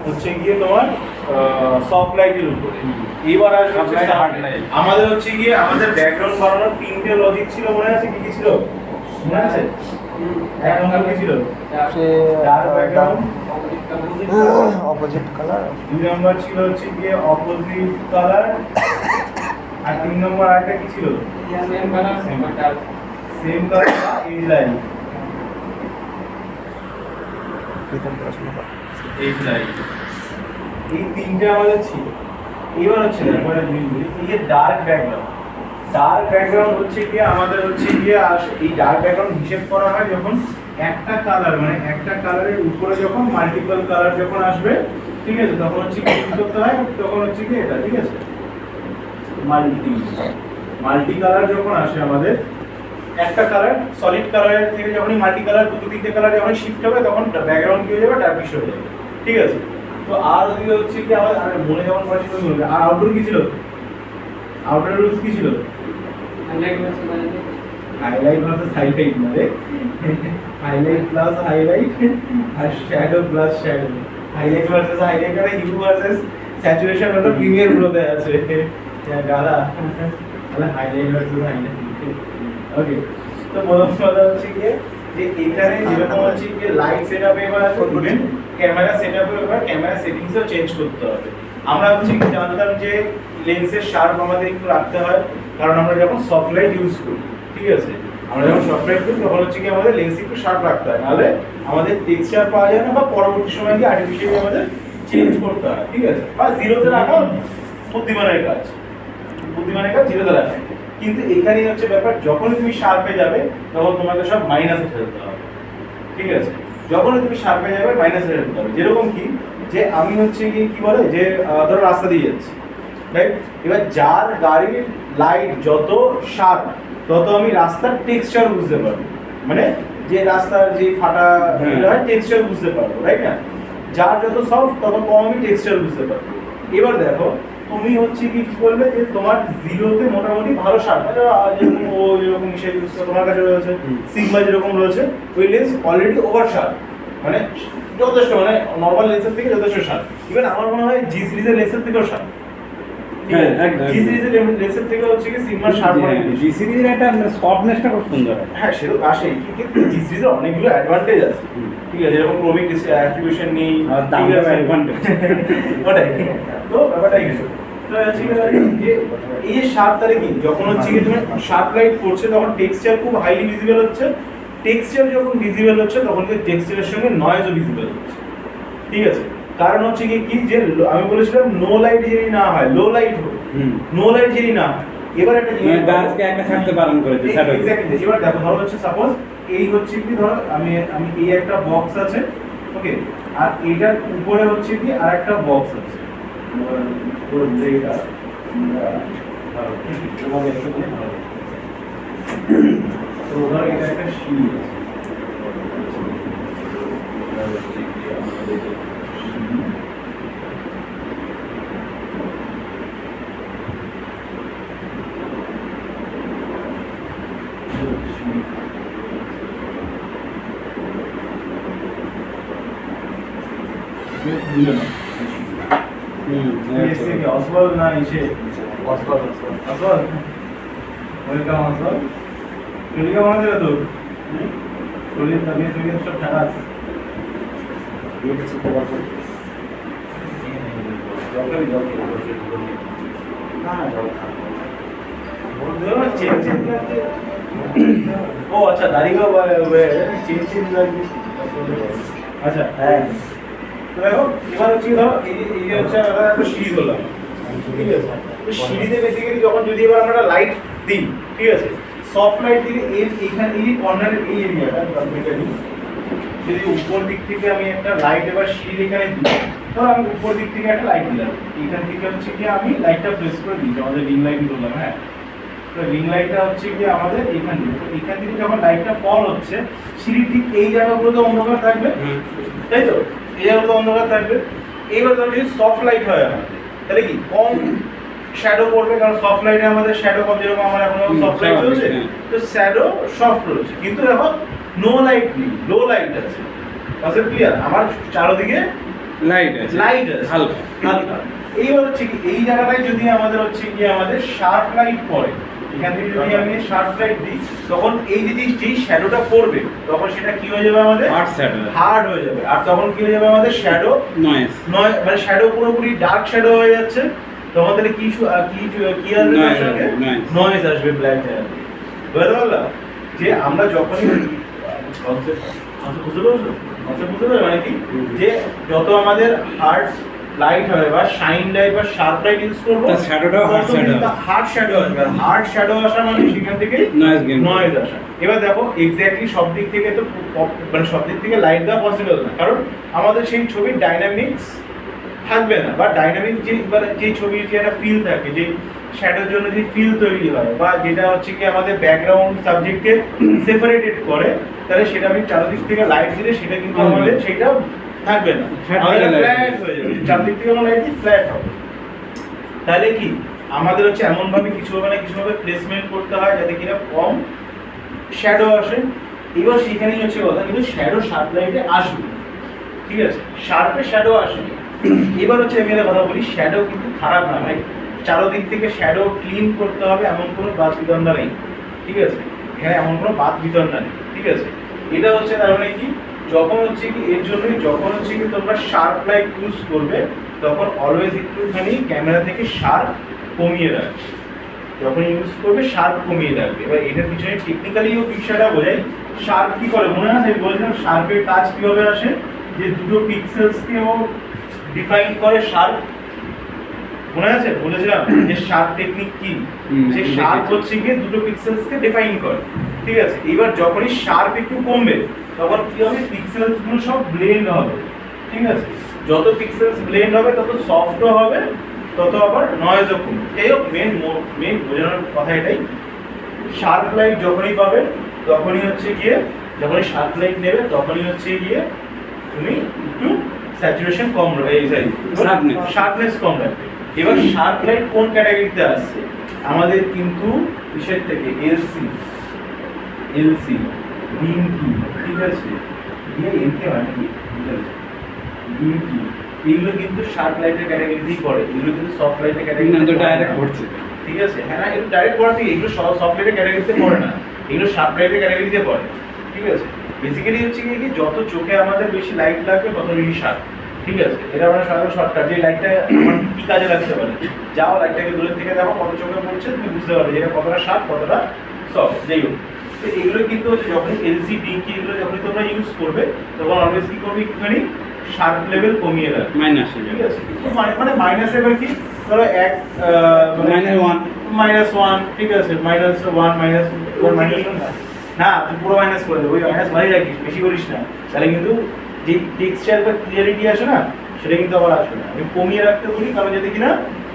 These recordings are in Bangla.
হচ্ছে গিয়ে তোমার সফট লাইটের উপরে। এবার আসবে আমাদের হচ্ছে গিয়ে আমাদের ব্যাকগ্রাউন্ড বানানোর তিনটে লজিক ছিল, মনে আছে কি কি ছিল? মনে আছে? এক নম্বর কি ছিল? Dark background, opposite colour. দুই নম্বর ছিল হচ্ছে গিয়ে অপোজিট কালার, আর তিন নম্বর আরেকটা কি ছিল? Same colour edge line. Edge line এই তিনটে আমাদের ছিল। এবার হচ্ছে এই যে ডার্ক ব্যাকগ্রাউন্ড, ডার্ক ব্যাকগ্রাউন্ড হচ্ছে গিয়ে আমাদের হচ্ছে গিয়ে এই ডার্ক ব্যাকগ্রাউন্ড হিসেব করা হয় যখন একটা কালার মানে একটা কালারের উপরে যখন মাল্টিপল কালার যখন আসবে, ঠিক আছে, তখন হচ্ছে কি ইউজ করতে হয়, তখন হচ্ছে কি এটা, ঠিক আছে, মাল্টি কালার যখন আসে আমাদের, একটা কালার সলিড কালারের থেকে যখনই মাল্টি কালার দুটো তিনটে কালার যখন শিফট হবে তখন ব্যাকগ্রাউন্ড কি হয়ে যাবে, ডার্কিশ হয়ে যাবে, ঠিক আছে। তো আর ওদিকে হচ্ছে কি আমাদের মনে যেমন পড়াশি করে বলবে। আর আউটডোর কি ছিল? আউটডোর রুলস কি ছিল? হাইলাইট ভার্সেস হাইলাইট না রে, হাইলাইট প্লাস হাইলাইট আর shadow plus shadow. Highlight versus highlight আর হিউ ভার্সেস স্যাচুরেশন হলো প্রিমিয়ার প্রোতে আছে। গালা তাহলে হাইলাইট ভার্সেস হাইলাইট। ওকে, তো প্রথম কথা হচ্ছে কি যে এখানে যেরকম হচ্ছে কি লাইট সেটআপে এবার আছে স্টুডেন্ট, ক্যামেরা সেটআপে এবার ক্যামেরা সেটিংসও চেঞ্জ করতে হবে। আমরা হচ্ছে কি জানতাম যে লেন্সের শার্প আমাদের একটু রাখতে হয়, কারণ আমরা যখন সফট লাইট ইউজ করি, ঠিক আছে, আমরা যখন সফট লাইট করি তখন হচ্ছে কি আমাদের লেন্স একটু শার্প রাখতে হয়, নাহলে আমাদের টেক্সচার পাওয়া যায় না বা পরবর্তী সময় গিয়ে আর্টিফিশিয়ালি আমাদের চেঞ্জ করতে হয়, ঠিক আছে, বা জিরোতে রাখা বুদ্ধিমানের কাজ, বুদ্ধিমানের কাজ জিরোতে রাখা। কিন্তু এখানেই হচ্ছে ব্যাপার, যখনই তুমি শার্পে যাবে তখন তোমাকে সব মাইনাসে ফেলতে হবে, ঠিক আছে, যখনই তুমি শার্পে যাবে মাইনাসে ফেলতে হবে। যেরকম কি যে আমি হচ্ছে কি বলে যে ধরো রাস্তা দিয়ে যাচ্ছি, রাইট, এবার যার গাড়ির লাইট যত শার্প তত আমি রাস্তার টেক্সচার বুঝতে পারবো, মানে যে রাস্তার যে ফাটা হয় টেক্সচার বুঝতে পারবো, রাইট না, যার যত সফট তত কম আমি টেক্সচার বুঝতে পারবো। এবার দেখো তুমি হচ্ছে কি বলবে যে তোমার জিরোতে মোটামুটি ভালো শার্প, যেরকম ও যেরকম হিসেবে ইউজ করে তোমার কাছে রয়েছে, সিগমা যেরকম রয়েছে, ওই লেন্স অলরেডি ওভার শার্প, মানে যথেষ্ট, মানে নর্মাল লেন্সের থেকে যথেষ্ট শার্প। ইভেন আমার মনে হয় জি সিরিজের লেন্সের থেকেও শার্প, জি সিরিজের লেন্সের থেকে হচ্ছে কি সিগমা শার্প, জি সিরিজের একটা সফটনেসটা খুব সুন্দর। হ্যাঁ সেটা আসে, কিন্তু জি সিরিজের অনেকগুলো অ্যাডভান্টেজ আছে, ঠিক আছে, যেরকম ক্রোমিক অ্যাক্টিভেশন নেই, ঠিক আছে, অ্যাডভান্টেজ ওটাই। তো ব্যাপারটাই কিছু তো ঠিক আছে যে এই যে শার্প তারে কি যখন হচ্ছে কি তুমি শার্প লাইট পড়ছে তখন টেক্সচার খুব হাইলি ভিজিবল হচ্ছে, টেক্সচার যখন ভিজিবল হচ্ছে তখন কি টেক্সচারের সঙ্গে নয়েজও ভিজিবল হচ্ছে, ঠিক আছে। কারণ হচ্ছে কি যে আমি বলেছিলাম নো লাইট যদি না হয়, লো লাইট হোক, নো লাইট যদি না হয়, এবার একটা জিনিস গাছকে একা থাকতে বারণ করেছে স্যার। এক্স্যাক্টলি, এবার দেখো ধরো হচ্ছে সাপোজ এই হচ্ছে কি ধরো আমি এই একটা বক্স আছে, ওকে, আর এটার উপরে হচ্ছে কি আরেকটা বক্স আছে, পুরো এইটা তোমাদের একটু বলে ভালো, তো ধরো এটা একটা সিঁড়ি আছে, অসবল না এসে অসবল ওয়েলকাম অসবল, শরীর কেমন আছে তো? শরীর তবিয়ত তবিয়ত সব ঠিক আছে? ও আচ্ছা দাড়িও চেঞ্জ লাগবে, আচ্ছা হ্যাঁ। তো দেখো এবার হচ্ছে ধরো এই যে হচ্ছে আমরা একটা সিঁড়ি করলাম, ঠিক আছে, তো সিঁড়িতে বেসিক্যালি যখন যদি এবার আমরা একটা লাইট দিই, ঠিক আছে, সফট লাইট দিলে এইখানে এই কর্নারের এই এরিয়াটা যদি উপর দিক থেকে আমি একটা লাইট এবার সিঁড়ির এখানে দিই, ধরো আমি উপর দিক থেকে একটা লাইট দিলাম, এইখান থেকে হচ্ছে কি আমি লাইটটা প্রেস করে দিই, আমাদের রিং লাইট করলাম, হ্যাঁ, তো রিং লাইটটা হচ্ছে কি আমাদের এখান থেকে যখন লাইটটা ফল হচ্ছে সিঁড়ির ঠিক এই জায়গাগুলোতে অন্ধকার থাকবে, তাই তো, এই জায়গাগুলো অন্ধকার থাকবে। এইবার ধরো যদি সফট লাইট হয় আমাদের, তাহলে কি কম শ্যাডো পড়বে, কারণ সফট লাইটে আমাদের শ্যাডো কম, যেরকম আমার এখন সফট লাইট চলছে, তো শ্যাডো সফট রয়েছে, কিন্তু দেখো নো লাইট নেই, লো লাইট আছে। Concept clear? আমার চারদিকে লাইট আছে, লাইট আছে হালকা। হালকা। এইবার হচ্ছে কি এই জায়গাটায় যদি আমাদের হচ্ছে কি আমাদের শার্প লাইট পড়ে, এখান থেকে যদি আমি শার্প লাইট দিই, তখন এই যেই শ্যাডোটা পড়বে তখন সেটা কি হয়ে যাবে আমাদের হার্ড শ্যাডো, হার্ড হয়ে যাবে। আর তখন কি হয়ে যাবে আমাদের শ্যাডো নয়েজ, মানে শ্যাডো পুরোপুরি ডার্ক শ্যাডো হয়ে যাচ্ছে। তখন তাহলে কি আসবে তার সঙ্গে? নয়েজ আসবে ব্ল্যাক জায়গায়। বুঝতে পারলাম যে আমরা যখনই বুঝতে পারছো? বুঝতে পারছো মানে কি যে যত আমাদের হার্ড লাইট হবে বা শাইন লাইট বা শার্প লাইট ইউজ করবো, তার শ্যাডোটাও হার্ড শ্যাডো, হার্ড শ্যাডো আসবে। আর হার্ড শ্যাডো আসা মানে সেখান থেকে নয়েজ গেইন, নয়েজ আসা। এবার দেখো এক্স্যাক্টলি সব দিক থেকে তো মানে সব দিক থেকে লাইট দেওয়া পসিবল না, কারণ আমাদের সেই ছবির ডাইনামিক্স থাকবে না, বা ডাইনামিক যে ছবির যে একটা ফিল থাকে, যে শ্যাডোর জন্য যে ফিল তৈরি হয়, বা যেটা হচ্ছে কি আমাদের ব্যাকগ্রাউন্ড সাবজেক্টকে সেপারেটেড করে, তাহলে সেটা আমি চারদিক থেকে লাইট দিলে সেটা কিন্তু আমাদের সেটা থাকবে না, আমাদের ফ্ল্যাট হয়ে যাবে। চারদিক থেকে আমার লাইট ফ্ল্যাট হবে। তাহলে কি আমাদের হচ্ছে এমনভাবে কিছুভাবে প্লেসমেন্ট করতে হয় যাতে কিনা কম শ্যাডো আসে। এবার সেখানেই হচ্ছে কথা, কিন্তু শ্যাডো শার্প লাইটে আসবে, ঠিক আছে, শার্পে শ্যাডো আসবে। এবার হচ্ছে আমি একটা কথা বলি, শ্যাডো কিন্তু খারাপ না ভাই, চারোদিক থেকে শ্যাডো ক্লিন করতে হবে এমন কোনো বাদ বিতণ্ডা নেই, ঠিক আছে, এখানে এমন কোনো বাদ বিতণ্ডা নেই, ঠিক আছে। এটা হচ্ছে তার মানে কি, যখন হচ্ছে কি এর জন্যই যখন হচ্ছে কি তোমরা শার্প লাইট ইউজ করবে, তখন অলওয়েজ একটুখানি ক্যামেরা থেকে শার্প কমিয়ে রাখবে। যখন ইউজ করবে শার্প কমিয়ে রাখবে। এবার এটার পিছনে টেকনিক্যালিও বিষয়টা বোঝাই। শার্প কি করে মনে আছে? আমি বলেছিলাম শার্পের কাজ কিভাবে আসে, যে দুটো পিক্সেলসকে ও ডিফাইন করে শার্প, মনে আছে? বলেছিলাম যে শার্প টেকনিক কি, যে শার্প হচ্ছে গিয়ে দুটো পিক্সেলসকে ডিফাইন করে, ঠিক আছে। এবার যখনই শার্প একটু কমবে তখন কি হবে, পিক্সেলস গুলো সব ব্লেন্ড হবে, ঠিক আছে। যত পিক্সেলস ব্লেন্ড হবে তত সফটও হবে, তত আবার নয়েজও কমবে। যাই হোক, মেন বোঝানোর কথা এটাই, শার্প লাইট যখনই পাবে তখনই হচ্ছে গিয়ে, যখনই শার্প লাইট নেবে তখনই হচ্ছে গিয়ে তুমি একটু স্যাচুরেশন কম রাখবে, শার্পনেস কম রাখবে। এবার শার্প লাইট কোন ক্যাটাগরিতে আসছে? আমাদের কিন্তু কিসের থেকে? এলসি বিম কি, ঠিক আছে, দিয়ে এনকে মানে কি বিম কি, এগুলো কিন্তু শার্প লাইটের ক্যাটাগরিতেই পড়ে। এগুলো কিন্তু সফট লাইটের ক্যাটাগরিতে ডাইরেক্ট পড়ছে, ঠিক আছে। হ্যাঁ না, এগুলো ডাইরেক্ট পড়া থেকে, এগুলো সফট লাইটের ক্যাটাগরিতে পড়ে না, এগুলো শার্প লাইটের ক্যাটাগরিতে পড়ে, ঠিক আছে। বেসিক্যালি হচ্ছে কি যত চোখে আমাদের বেশি লাইট লাগবে তত বেশি শার্প, ঠিক আছে। এটা আমরা সাধারণ শর্টকাট, যে লাইটটা আমার কি কাজে লাগতে পারে, যাও লাইটটাকে দূরের থেকে দেখো কত চোখে পড়ছে, তুমি বুঝতে পারবে এটা কতটা শার্প কতটা সফট। যাই হোক, তো এগুলো কিন্তু হচ্ছে যখন এলসি ডিঙ্কি এগুলো যখনই তোমরা ইউজ করবে তখন অলওয়েজ কি করবে, একটুখানি শার্প লেভেল কমিয়ে রাখবে, মাইনাস, ঠিক আছে। মানে মাইনাস এবার কি ধরো -1, ঠিক আছে, -1 না তুই পুরো মাইনাস করে দেবো, ওই মাইনাস ভালোই রাখিস, বেশি করিস না, তাহলে কিন্তু যে টেক্সচার বা ক্লিয়ারিটি আসে না সেটা কিন্তু আবার আসবে না। আমি কমিয়ে রাখতে বলি কারণ যাতে কিনা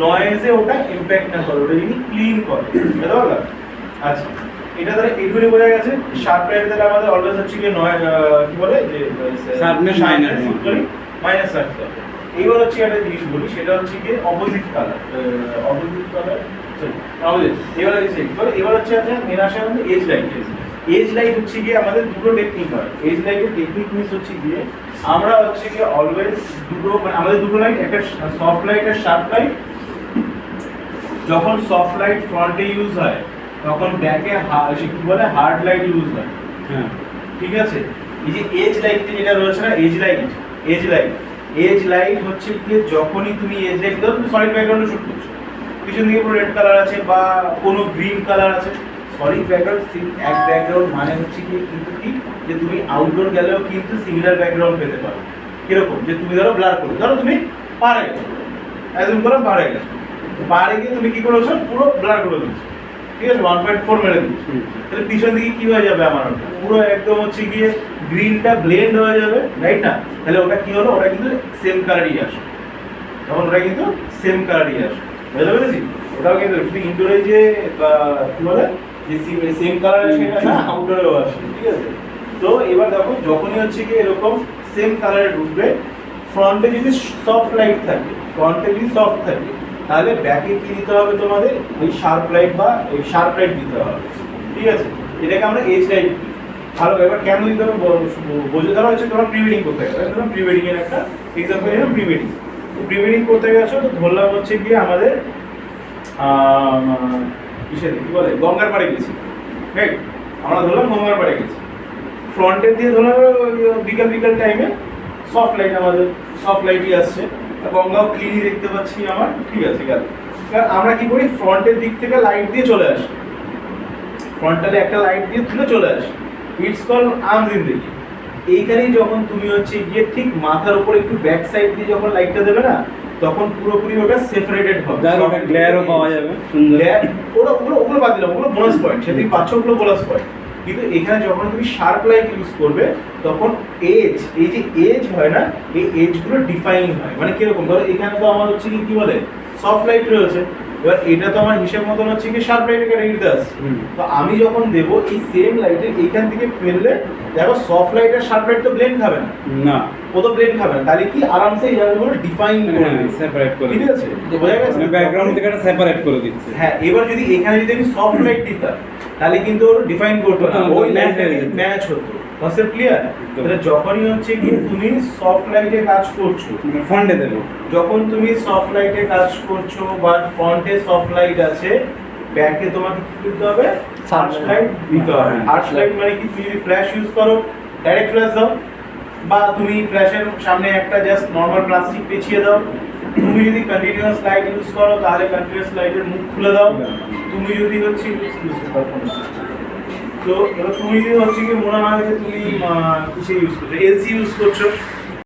নয়েজে ওটা ইম্প্যাক্ট না করে, ওটা যদি ক্লিন করে, বুঝতে পারলাম? আচ্ছা, এটা তাহলে এইগুলি বোঝা গেছে। শার্প লাইট তাহলে আমাদের অলওয়েজ হচ্ছে কি কি বলে যে শার্পনেস মাইনাস রাখতে হবে। এইবার হচ্ছে একটা জিনিস বলি, সেটা হচ্ছে কি অপোজিট কালার, এবার হচ্ছে আচ্ছা মেন আসে আমাদের এজ লাইট। এজ লাইট হচ্ছে গিয়ে আমাদের দুটো টেকনিক হয়। এজ লাইটের টেকনিক মিস হচ্ছে গিয়ে আমরা হচ্ছে গিয়ে অলওয়েজ দুটো, মানে আমাদের দুটো লাইট, একটা সফট লাইট আর শার্প লাইট। যখন সফট লাইট ফ্রন্টে ইউজ হয় তখন ব্যাকে কি বলে হার্ড লাইট ইউজ হয়, হ্যাঁ, ঠিক আছে। এই যে এজ লাইট যেটা রয়েছে না, এজ লাইট হচ্ছে গিয়ে যখনই তুমি এজ লাইট দাও, তুমি সলিড ব্যাকগ্রাউন্ডে শুট করছো, পিছন দিকে পুরো রেড কালার আছে বা কোনো গ্রিন কালার আছে, সলিড ব্যাকগ্রাউন্ড এক ব্যাকগ্রাউন্ড মানে হচ্ছে কি কিন্তু কি যে তুমি আউটডোর গেলেও কিন্তু সিমিলার ব্যাকগ্রাউন্ড পেতে পারো। কিরকম, যে তুমি ধরো ব্লার করো, ধরো তুমি পাহাড়ে গেছো, একদম করো পাহাড়ে গেছো, পাহাড়ে গিয়ে তুমি কি করেছো, পুরো ব্লার করে দিচ্ছো, ঠিক আছে, 1.4 মেরে দিচ্ছো, তাহলে পিছন দিকে কি হয়ে যাবে, আমার ওটা পুরো একদম হচ্ছে গিয়ে গ্রিনটা ব্লেন্ড হয়ে যাবে, রাইট না? তাহলে ওটা কি হলো, ওটা কিন্তু সেম কালারই আসে, তখন ওটা কিন্তু সেম কালারই আসে, বুঝতে পেরেছি? ওটাও কিন্তু ইনডোরে যে কি বলে যে সেম কালার সেটা না, আউটডোরেও আসে, ঠিক আছে। তো এবার দেখো যখনই হচ্ছে গিয়ে এরকম সেম কালারে ঢুকবে, ফ্রন্টে যদি সফট লাইট থাকে, তাহলে ব্যাকে কি দিতে হবে তোমাদের, ওই শার্প লাইট বা ওই শার্প লাইট দিতে হবে, ঠিক আছে। এটাকে আমরা এজ লাইট, ভালো এবার কেন দিতে হবে বোঝে ধরা হচ্ছে তোমার প্রি ওয়েডিং করতে গেলে ধরো প্রি ওয়েডিং এর একটা এক্সাম্পল নিলাম প্রি ওয়েডিং তো প্রি ওয়েডিং করতে গেছো তো ধরলাম হচ্ছে গিয়ে আমাদের কিসে কি বলে গঙ্গার পাড়ে গেছি রাইট আমরা ধরলাম গঙ্গার পাড়ে গেছি ফ্রন্টের দিয়ে ধরলাম বিকাল বিকাল টাইমে সফট লাইট আমাদের সফট লাইটই আসছে গঙ্গাও ক্লিনই দেখতে পাচ্ছি আমার ঠিক আছে গেল এবার আমরা কি করি ফ্রন্টের দিক থেকে লাইট দিয়ে চলে আসি ফ্রন্টালে একটা লাইট দিয়ে তুলে চলে আসি ইটস কল আর্মস ইন দিকে এইখানেই যখন তুমি হচ্ছে গিয়ে ঠিক মাথার উপর একটু ব্যাক সাইড দিয়ে যখন লাইটটা দেবে না তখন পুরোপুরি ওটা সেপারেটেড হবে যার ওটা গ্লেয়ারও পাওয়া যাবে সুন্দর। ওগুলো বাদ দিলাম ওগুলো বোনাস পয়েন্ট সে তুমি পাচ্ছ ওগুলো বোনাস পয়েন্ট কিন্তু এখানে যখন তুমি শার্প লাইট ইউজ করবে তখন এজ এই যে এজ হয় না এই এজগুলো ডিফাইন হয় মানে কিরকম ধরো এখানে তো আমার হচ্ছে কি বলে সফট লাইট রয়েছে এবার এটা তো আমার হিসেব মতন হচ্ছে কি শার্প লাইটের ক্যাটাগরিতে আসছে তো আমি যখন দেবো এই সেম লাইটের এইখান থেকে ফেললে দেখো সফট লাইট আর শার্প লাইট তো ব্লেন্ড খাবে না না ও তো ব্লেন্ড খাবে না তাহলে কি আরামসে এই জায়গাগুলো ডিফাইন করবে সেপারেট করে ঠিক আছে বোঝা গেছে ব্যাকগ্রাউন্ড থেকে এটা সেপারেট করে দিচ্ছে। হ্যাঁ এবার যদি এখানে যদি আমি সফট লাইট দিতাম তাহলে কিন্তু ওর ডিফাইন করতো না ওই লাইটে ম্যাচ হতো কনসেপ্ট ক্লিয়ার তাহলে যখনই হচ্ছে কি তুমি সফট লাইটে কাজ করছো ফন্টে দেবো যখন তুমি সফট লাইটে কাজ করছো বা ফ্রন্টে সফট লাইট আছে ব্যাকে তোমাকে কি করতে হবে সার্চ লাইট দিতে হবে সার্চ লাইট মানে কি তুমি যদি ফ্ল্যাশ ইউজ করো ডাইরেক্ট ফ্ল্যাশ দাও বা তুমি ফ্ল্যাশের সামনে একটা জাস্ট নরমাল প্লাস্টিক পেঁচিয়ে দাও তুমি যদি কন্টিনিউয়াস লাইট ইউজ করো তাহলে কন্টিনিউয়াস লাইটের মুখ খুলে দাও তুমি যদি হচ্ছে তো এবার তুমি যদি হচ্ছে কি মনে হয় যে তুমি কিসে ইউজ করছো এলসি ইউজ করছো